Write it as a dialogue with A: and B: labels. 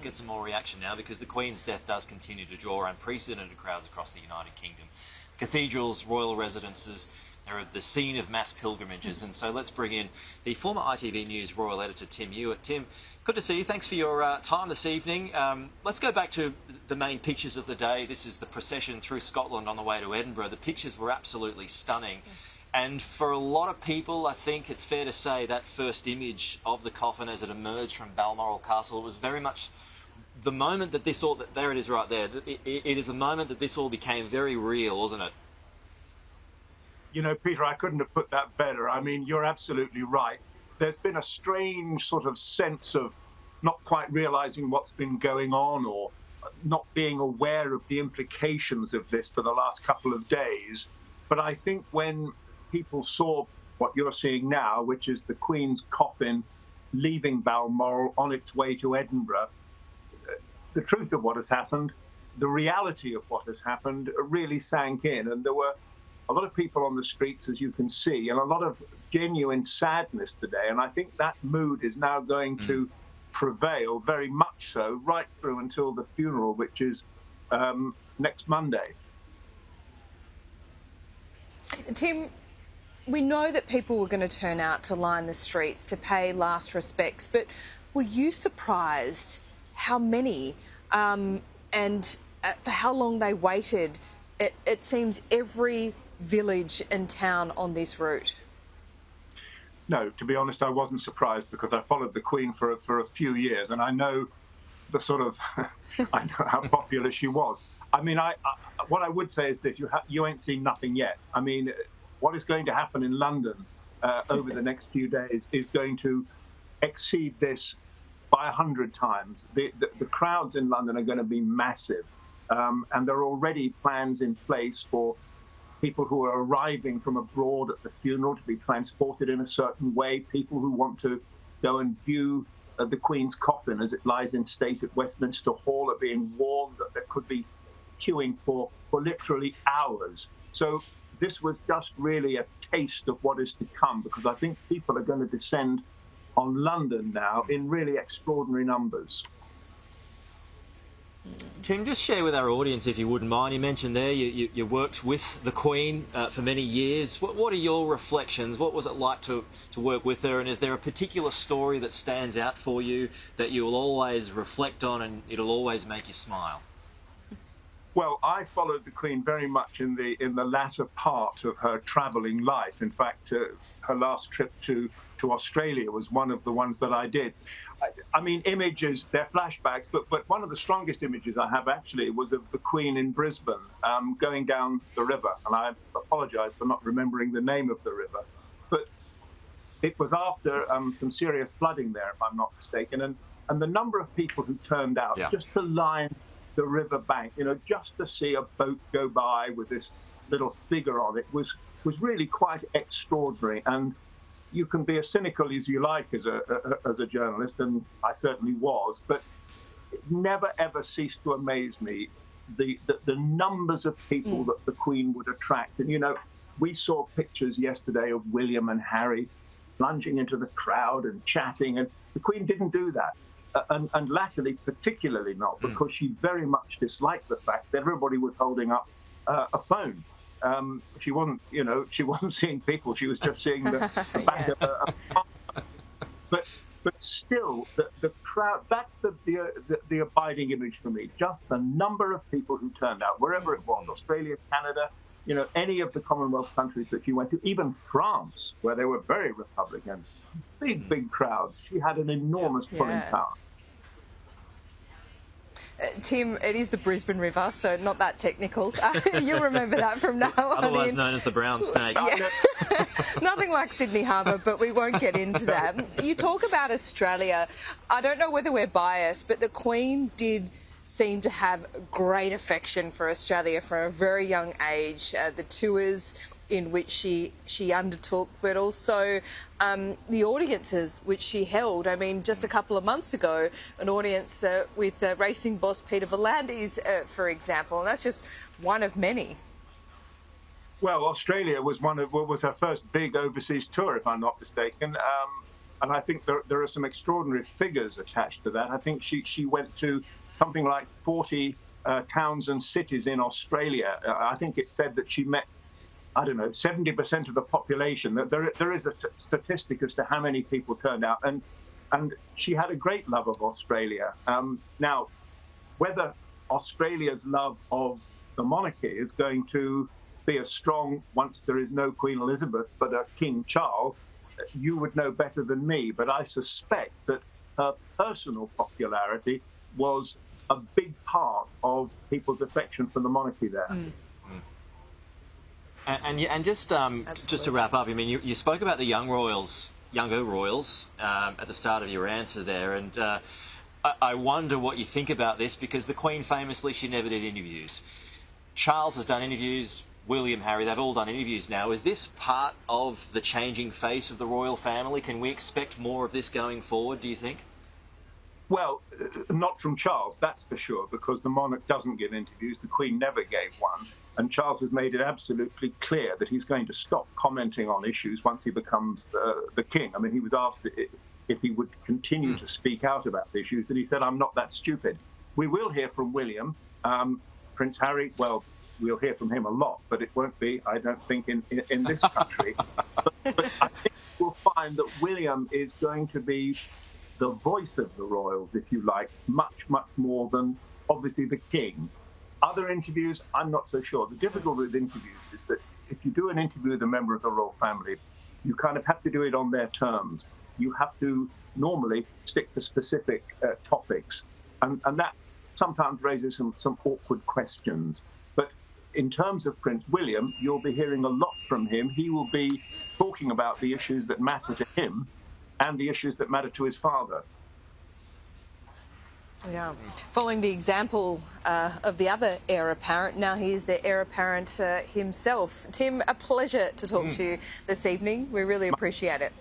A: Get some more reaction now because the Queen's death does continue to draw unprecedented crowds across the United Kingdom. Cathedrals, royal residences, they're the scene of mass pilgrimages. And so let's bring in the former ITV News royal editor, Tim Ewart. Tim, good to see you. Thanks for your time this evening. Let's go back to the main pictures of the day. This is the procession through Scotland on the way to Edinburgh. The pictures were absolutely stunning. And for a lot of people, I think it's fair to say that first image of the coffin as it emerged from Balmoral Castle was very much the moment that this all... There it is right there. It is the moment that this all became very real, wasn't it?
B: You know, Peter, I couldn't have put that better. I mean, you're absolutely right. There's been a strange sort of sense of not quite realising what's been going on or not being aware of the implications of this for the last couple of days. But I think when people saw what you're seeing now, which is the Queen's coffin leaving Balmoral on its way to Edinburgh, the truth of what has happened, the reality of what has happened really sank in. And there were a lot of people on the streets, as you can see, and a lot of genuine sadness today. And I think that mood is now going to prevail very much so right through until the funeral, which is next Monday.
C: Tim, we know that people were going to turn out to line the streets to pay last respects, but were you surprised how many and for how long they waited? It seems every village and town on this route.
B: No, to be honest, I wasn't surprised because I followed the Queen for a few years, and I know the sort of I know how popular she was. I mean, what I would say is this: you ain't seen nothing yet. I mean, what is going to happen in London over the next few days is going to exceed this by 100 times. The crowds in London are going to be massive, and there are already plans in place for people who are arriving from abroad at the funeral to be transported in a certain way, people who want to go and view the Queen's coffin as it lies in state at Westminster Hall are being warned that there could be queuing for literally hours. So this was just really a taste of what is to come, because I think people are going to descend on London now in really extraordinary numbers.
A: Tim, just share with our audience, if you wouldn't mind. You mentioned there you worked with the Queen for many years. What are your reflections? What was it like to work with her? And is there a particular story that stands out for you that you will always reflect on and it'll always make you smile?
B: Well, I followed the Queen very much in the latter part of her travelling life. In fact, her last trip to Australia was one of the ones that I did. I mean, images, they're flashbacks, but one of the strongest images I have actually was of the Queen in Brisbane going down the river. And I apologise for not remembering the name of the river. But it was after some serious flooding there, if I'm not mistaken. And the number of people who turned out just to line the river bank, you know, just to see a boat go by with this little figure on it was really quite extraordinary. And you can be as cynical as you like as a journalist, and I certainly was, but it never ever ceased to amaze me the numbers of people that the Queen would attract. And you know, we saw pictures yesterday of William and Harry plunging into the crowd and chatting, and the Queen didn't do that. And latterly, particularly not, because she very much disliked the fact that everybody was holding up a phone. She wasn't, you know, she wasn't seeing people. She was just seeing the back of a but still, the crowd. That's the abiding image for me. Just the number of people who turned out, wherever it was, Australia, Canada, you know, any of the Commonwealth countries that she went to, even France, where they were very Republican, big crowds. She had an enormous pulling power.
C: Tim, it is the Brisbane River, so not that technical. You'll remember that from now on.
A: Otherwise known as the brown snake.
C: Yeah. Nothing like Sydney Harbour, but we won't get into that. You talk about Australia. I don't know whether we're biased, but the Queen did seem to have great affection for Australia from a very young age. The tours in which she undertook, but also the audiences which she held. I mean, just a couple of months ago, an audience with racing boss Peter V'landys, for example, and that's just one of many.
B: Well, Australia was her first big overseas tour, if I'm not mistaken. And I think there are some extraordinary figures attached to that. I think she went to something like 40 towns and cities in Australia. I think it said that she met, I don't know, 70% of the population. There is a statistic as to how many people turned out. And she had a great love of Australia. Now, whether Australia's love of the monarchy is going to be as strong once there is no Queen Elizabeth but a King Charles, you would know better than me. But I suspect that her personal popularity was a big part of people's affection for the monarchy there.
A: And just to wrap up, I mean, you spoke about the younger royals at the start of your answer there, and I wonder what you think about this, because the Queen famously, she never did interviews. Charles has done interviews, William, Harry, they've all done interviews now. Is this part of the changing face of the royal family? Can we expect more of this going forward, do you think?
B: Well, not from Charles, that's for sure, because the monarch doesn't give interviews. The Queen never gave one. And Charles has made it absolutely clear that he's going to stop commenting on issues once he becomes the king. I mean, he was asked if he would continue to speak out about issues, and he said, "I'm not that stupid." We will hear from William. Prince Harry, well, we'll hear from him a lot, but it won't be, I don't think, in this country. but I think we'll find that William is going to be the voice of the royals, if you like, much, much more than, obviously, the king. Other interviews, I'm not so sure. The difficulty with interviews is that if you do an interview with a member of the royal family, you kind of have to do it on their terms. You have to normally stick to specific topics, and that sometimes raises some awkward questions. But in terms of Prince William, you'll be hearing a lot from him. He will be talking about the issues that matter to him and the issues that matter to his father.
C: Yeah, following the example of the other heir apparent, now he's the heir apparent himself. Tim, a pleasure to talk to you this evening. We really appreciate it.